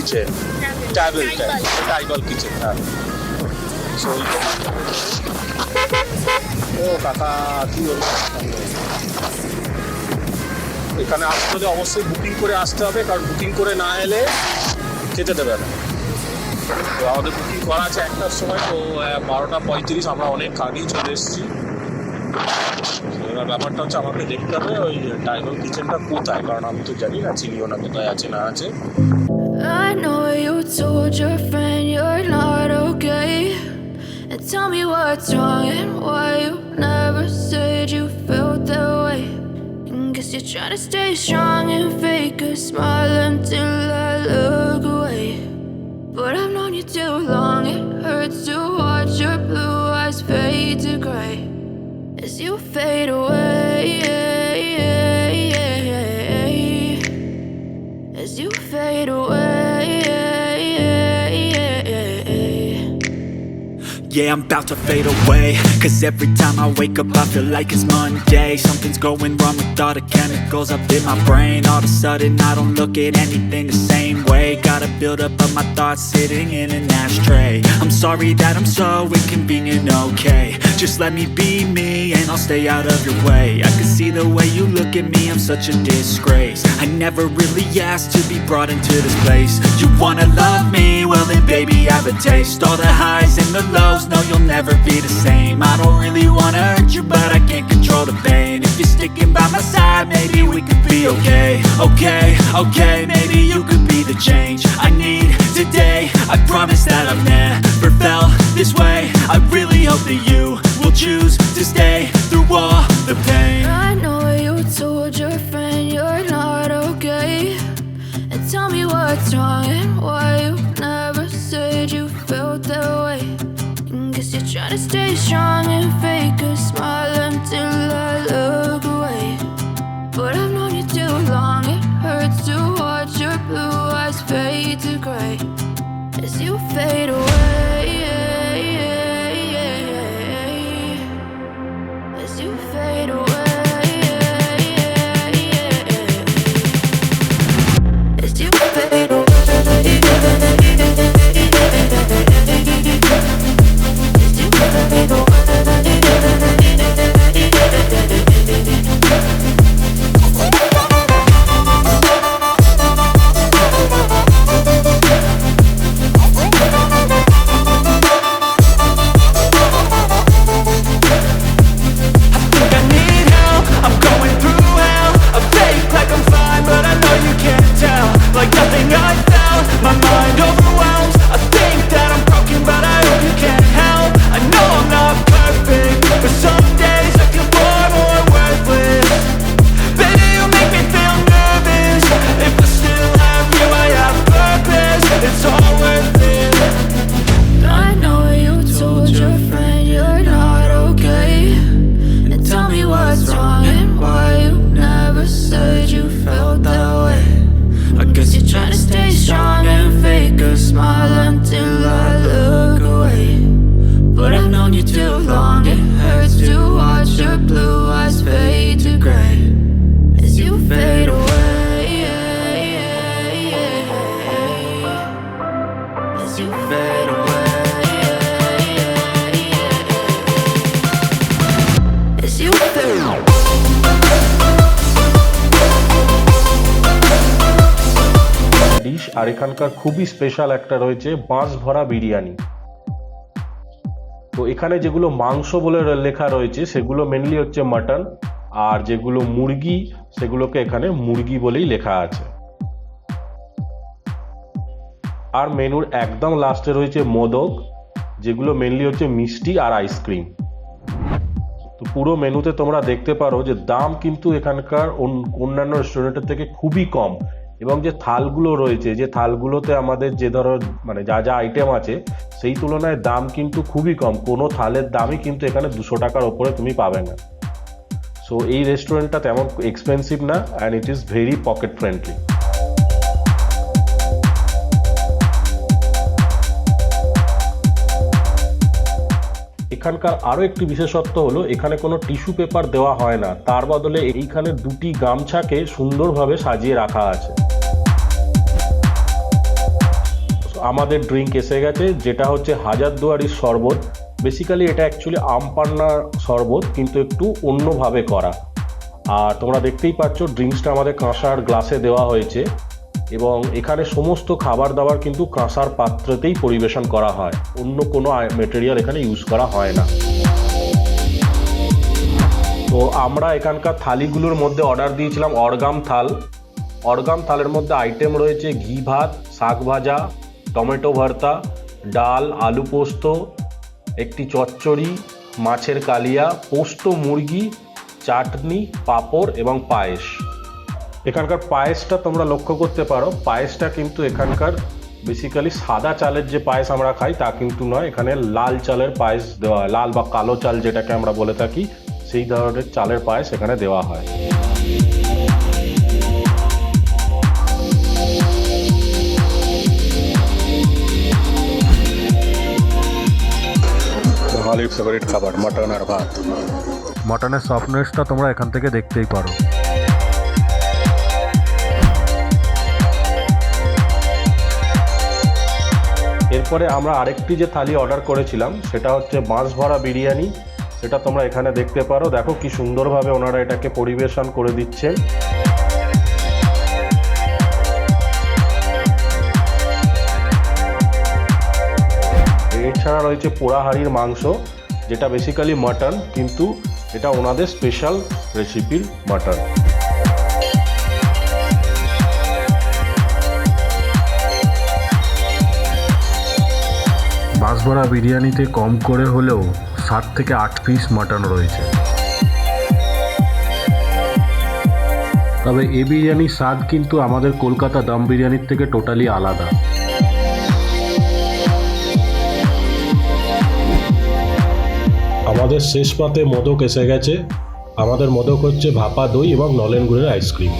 Kitchen, tribal kitchen. হ্যাঁ, ও কাকা কি হলো, এখানে আসতে হলে অবশ্যই বুকিং করে আসতে হবে, কারণ বুকিং করে না এলে খেতে দেবে না। তো আমাদের বুকিং করা আছে 1টার সময়, তো 12:35, আমরা অনেক আগেই চলে এসেছি। এবার ব্যাপারটা হচ্ছে আমাকে দেখতে হবে ওই ট্রাইবাল কিচেনটা কোথায়, কারণ আমি তো জানি না, চিনিও না কোথায় আছে না আছে। I know you told your friend you're not okay, and tell me what's wrong and why you never said you felt that way. And guess you're trying to stay strong and fake a smile until I look away. But I've known you too long, it hurts to watch your blue eyes fade to gray as you fade away, as you fade away. Yeah, I'm about to fade away, 'cause every time I wake up I feel like it's Monday. Something's going wrong with all the chemicals up in my brain. All of a sudden I don't look at anything the same way. Gotta build up of my thoughts sitting in an ashtray. I'm sorry that I'm so inconvenient, okay. Just let me be me and I'll stay out of your way. I can see the way you look at me, I'm such a disgrace. I never really asked to be brought into this place. You wanna love me? Well then baby have a taste. All the highs and the lows, no you'll never be the same. I don't really wanna hurt you, but I can't control the pain. If you're sticking by my side, maybe we could be okay. Okay, maybe you could be the change I need today. I promise that I've never felt this way. I really hope that you will choose to stay through all the pain. I know you told your friend you're not okay, and tell me what's wrong and why you never said you felt that way. And guess you're trying to stay strong and fake a smile until I look away. But I've known you too long, it hurts to watch your blue eyes fade to gray as you fade away, as you fade away, as you fade away. আর এখানকার খুবই special একটা রয়েছে বাঁশ ভরা বিরিয়ানি। তো এখানে যেগুলো মাংস বলে লেখা রয়েছে সেগুলো মেনলি হচ্ছে মাটন, আর যেগুলো মুরগি সেগুলোকে এখানে মুরগি বলেই লেখা আছে। আর মেনুর একদম লাস্টে রয়েছে মোদক, যেগুলো মেনলি হচ্ছে মিষ্টি আর আইসক্রিম। তো পুরো মেনুতে তোমরা দেখতে পারো যে দাম কিন্তু এখানকার অন্যান্য রেস্টুরেন্টের থেকে খুবই কম, এবং যে থালগুলো রয়েছে, যে থালগুলোতে আমাদের যে ধরো মানে যা যা আইটেম আছে সেই তুলনায় দাম কিন্তু খুবই কম। কোনো থালের দামই কিন্তু এখানে 200 টাকার ওপরে তুমি পাবে না। সো এই রেস্টুরেন্টটা তেমন এক্সপেন্সিভ না, and it is very pocket friendly. এখানকার আরো একটি বিশেষত্ব হলো এখানে কোনো টিস্যু পেপার দেওয়া হয় না, তার বদলে এইখানে দুটি গামছাকে সুন্দরভাবে সাজিয়ে রাখা আছে। আমাদের ড্রিঙ্ক এসে গেছে, যেটা হচ্ছে হাজারদুয়ারির শরবত। বেসিক্যালি এটা অ্যাকচুয়ালি আম পান্নার শরবত, কিন্তু একটু অন্যভাবে করা। আর তোমরা দেখতেই পাচ্ছ ড্রিঙ্কসটা আমাদের কাঁসার গ্লাসে দেওয়া হয়েছে, এবং এখানে সমস্ত খাবার দাবার কিন্তু কাঁসার পাত্রতেই পরিবেশন করা হয়, অন্য কোনো মেটেরিয়াল এখানে ইউজ করা হয় না। তো আমরা এখানকার থালিগুলোর মধ্যে অর্ডার দিয়েছিলাম অর্গাম থাল। অর্গাম থালের মধ্যে আইটেম রয়েছে ঘি ভাত, শাক ভাজা, টমেটো ভর্তা, ডাল, আলু পোস্ত, একটি চচ্চড়ি, মাছের কালিয়া, পোস্ত মুরগি, চাটনি, পাঁপড় এবং পায়েস। এখানকার পায়েসটা তোমরা লক্ষ্য করতে পারো, পায়েসটা কিন্তু এখানকার বেসিক্যালি সাদা চালের যে পায়েস আমরা খাই তা কিন্তু নয়, এখানে লাল চালের পায়েস দেওয়া হয়। লাল বা কালো চাল যেটাকে আমরা বলে থাকি, সেই ধরনের চালের পায়েস এখানে দেওয়া হয়। বাঙালির ফেভারিট খাবার মাটন আর ভাত। মটনের সফটনেসটা তোমরা এখান থেকে দেখতেই পারো। এরপরে আমরা আরেকটি যে থালি অর্ডার করেছিলাম সেটা হচ্ছে মাছ ভরা বিরিয়ানি। সেটা তোমরা এখানে দেখতে পারো। দেখো কি সুন্দরভাবে ওনারা এটাকে পরিবেশন করে দিচ্ছেন। এছাড়া রয়েছে পোড়া হাঁড়ির মাংস, যেটা বেসিক্যালি মাটন, কিন্তু এটা ওনাদের স্পেশাল রেসিপির মাটন। মাছ ভরা বিরিয়ানিতে কম করে হলেও 7 থেকে 8 পিস মাটন রয়েছে। তবে এই বিরিয়ানির স্বাদ কিন্তু আমাদের কলকাতা দম বিরিয়ানির থেকে টোটালি আলাদা। আমাদের শেষ পাতে মোদক এসে গেছে। আমাদের মোদক হচ্ছে ভাপা দই এবং নলেন গুড়ের আইসক্রিম।